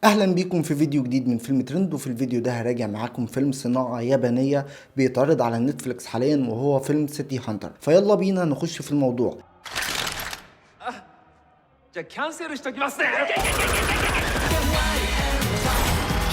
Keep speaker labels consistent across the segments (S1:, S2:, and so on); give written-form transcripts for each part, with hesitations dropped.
S1: اهلا بيكم في فيديو جديد من فيلم ترند. وفي الفيديو ده هراجع معاكم فيلم صناعة يابانية بيتعرض على نتفليكس حاليا وهو فيلم سيتي هانتر. فيلا بينا نخش في الموضوع.
S2: じゃあキャンセルしときますね。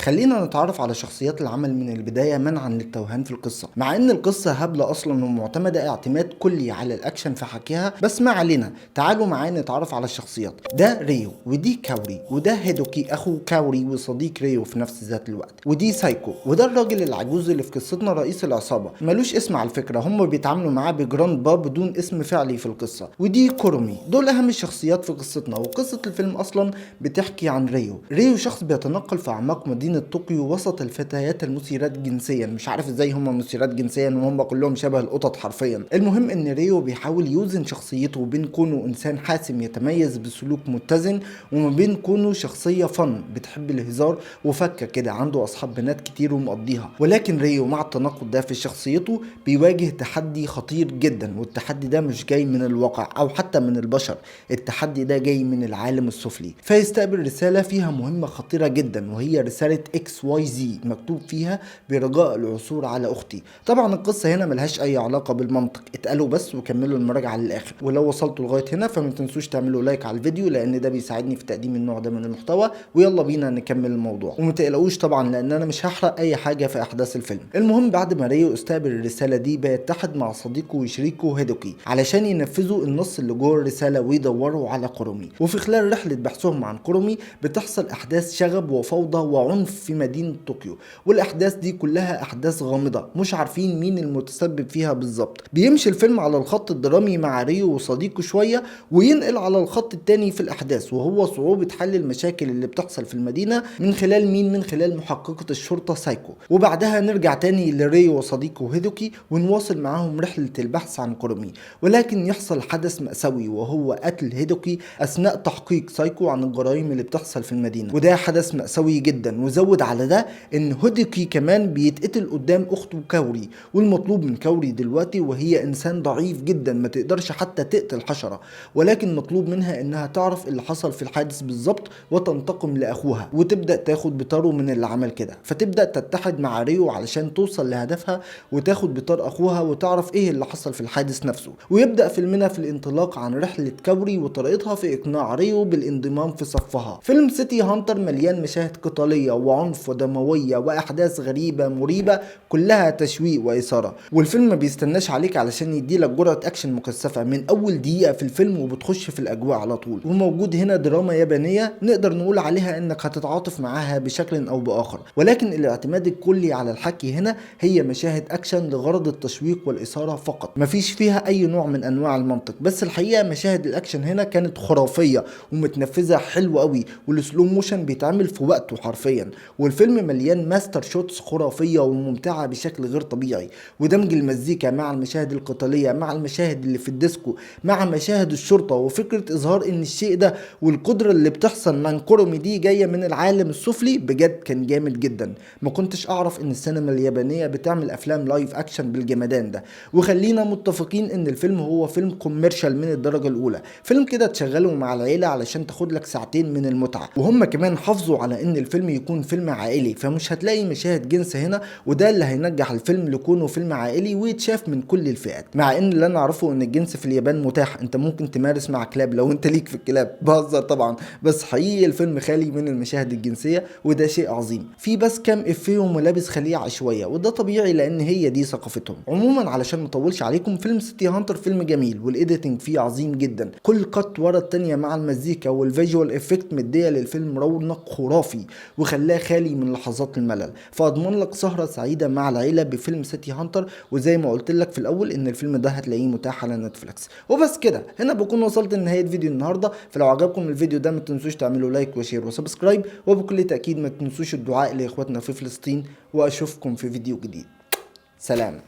S1: خلينا نتعرف على شخصيات العمل من البداية منعا للتوهان في القصة، مع ان القصة هبلة اصلا ومعتمدة اعتماد كلي على الاكشن في حكيها، بس ما علينا. تعالوا معايا نتعرف على الشخصيات. ده ريو، ودي كاوري، وده هيدوكي اخو كاوري وصديق ريو في نفس ذات الوقت، ودي سايكو، وده الراجل العجوز اللي في قصتنا رئيس العصابة، ملوش اسم على فكرة، هم بيتعاملوا معاه بجراند با بدون اسم فعلي في القصة، ودي كورومي. دول اهم الشخصيات في قصتنا. وقصة الفيلم اصلا بتحكي عن ريو شخص بيتنقل في اعماق مدينة طوكيو وسط الفتيات المثيرات جنسيا. مش عارف ازاي هم مثيرات جنسيا وهم كلهم شبه القطط حرفيا. المهم ان ريو بيحاول يوزن شخصيته بين كونه انسان حاسم يتميز بسلوك متزن، وما بين كونه شخصية فن بتحب الهزار وفكة كده، عنده اصحاب بنات كتير ومقضيها. ولكن ريو مع التناقض ده في شخصيته بيواجه تحدي خطير جدا، والتحدي ده مش جاي من الواقع او حتى من البشر، التحدي ده جاي من العالم السفلي. فيستقبل رسالة فيها مهمة خطيرة جدا، وهي رسالة اكس واي زي مكتوب فيها برجاء العثور على اختي. طبعا القصه هنا ملهاش اي علاقه بالمنطق، اتقالوا بس وكملوا المراجعه للاخر. ولو وصلتوا لغايه هنا فما تنسوش تعملوا لايك على الفيديو، لان ده بيساعدني في تقديم النوع ده من المحتوى. ويلا بينا نكمل الموضوع، وما تقلقوش طبعا لان انا مش هحرق اي حاجه في احداث الفيلم. المهم بعد ما ريو استقبل الرساله دي بيتحد مع صديقه وشريكه هيدوكي علشان ينفذوا النص اللي جوه الرساله ويدوروا على كورومي. وفي خلال رحله بحثهم عن كورومي بتحصل احداث شغب وفوضى وعنف في مدينة طوكيو، والاحداث دي كلها احداث غامضة مش عارفين مين المتسبب فيها بالظبط. بيمشي الفيلم على الخط الدرامي مع ريو وصديقه شوية، وينقل على الخط التاني في الاحداث وهو صعوبة حل المشاكل اللي بتحصل في المدينة من خلال مين؟ من خلال محققة الشرطة سايكو. وبعدها نرجع تاني لريو وصديقه هيدوكي ونواصل معاهم رحلة البحث عن كورومي. ولكن يحصل حدث مأساوي وهو قتل هيدوكي اثناء تحقيق سايكو عن الجرائم اللي بتحصل في المدينة، وده حدث مأساوي جدا. وزود على ده ان هوديكي كمان بيتقتل قدام اخته كاوري، والمطلوب من كاوري دلوقتي وهي انسان ضعيف جدا ما تقدرش حتى تقتل حشرة، ولكن مطلوب منها انها تعرف اللي حصل في الحادث بالظبط وتنتقم لاخوها، وتبدا تاخد بطاره من اللي عمل كده. فتبدا تتحد مع ريو علشان توصل لهدفها وتاخد بطار اخوها وتعرف ايه اللي حصل في الحادث نفسه. ويبدا فيلمنا في الانطلاق عن رحلة كاوري وطريقتها في اقناع ريو بالانضمام في صفها. فيلم سيتي هانتر مليان مشاهد قتالية وعنف ودموية واحداث غريبة مريبة كلها تشويق واثارة، والفيلم ما بيستناش عليك علشان يديلك جرعة اكشن مكثفة من اول دقيقة في الفيلم وبتخش في الاجواء على طول. وموجود هنا دراما يابانية نقدر نقول عليها انك هتتعاطف معاها بشكل او باخر، ولكن الاعتماد الكلي على الحكي هنا هي مشاهد اكشن لغرض التشويق والاثارة فقط، مفيش فيها اي نوع من انواع المنطق. بس الحقيقة مشاهد الاكشن هنا كانت خرافية ومتنفذة حلو قوي، والسلو موشن بيتعمل في وقته حرفيا. والفيلم مليان ماستر شوتس خرافية وممتعة بشكل غير طبيعي، ودمج المزيكا مع المشاهد القتالية مع المشاهد اللي في الديسكو مع مشاهد الشرطة، وفكرة اظهار ان الشيء ده والقدرة اللي بتحصل مع كورومي دي جاية من العالم السفلي بجد كان جامد جدا. ما كنتش اعرف ان السينما اليابانية بتعمل افلام لايف اكشن بالجمدان ده. وخلينا متفقين ان الفيلم هو فيلم كوميرشال من الدرجة الاولى، فيلم كده تشغله مع العيلة علشان تاخد لك ساعتين من المتعة. وهم كمان حافظوا على ان الفيلم يكون فيلم عائلي، فمش هتلاقي مشاهد جنس هنا، وده اللي هينجح الفيلم لكونه فيلم عائلي ويتشاف من كل الفئات. مع ان اللي انا اعرفه ان الجنس في اليابان متاح، انت ممكن تمارس مع كلاب لو انت ليك في الكلاب، بهزر طبعا، بس حقيقي الفيلم خالي من المشاهد الجنسية وده شيء عظيم. في بس كام افيه وملابس خليعة شوية، وده طبيعي لان هي دي ثقافتهم. عموما علشان مطولش عليكم، فيلم سيتي هانتر فيلم جميل والايديتنج فيه عظيم جدا، كل قط ورا التانية مع المزيكا والفيجوال افكت مديه للفيلم رونق خرافي وخلاه خالي من لحظات الملل. فاضمن لك سهرة سعيدة مع العيلة بفيلم سيتي هانتر، وزي ما قلت لك في الاول ان الفيلم ده هتلاقيه متاح على نتفليكس. وبس كده هنا بكون وصلت لنهاية فيديو النهارده. فلو عجبكم الفيديو ده ما تنسوش تعملوا لايك وشير وسبسكرايب، وبكل تأكيد ما تنسوش الدعاء لاخواتنا في فلسطين، واشوفكم في فيديو جديد. سلام.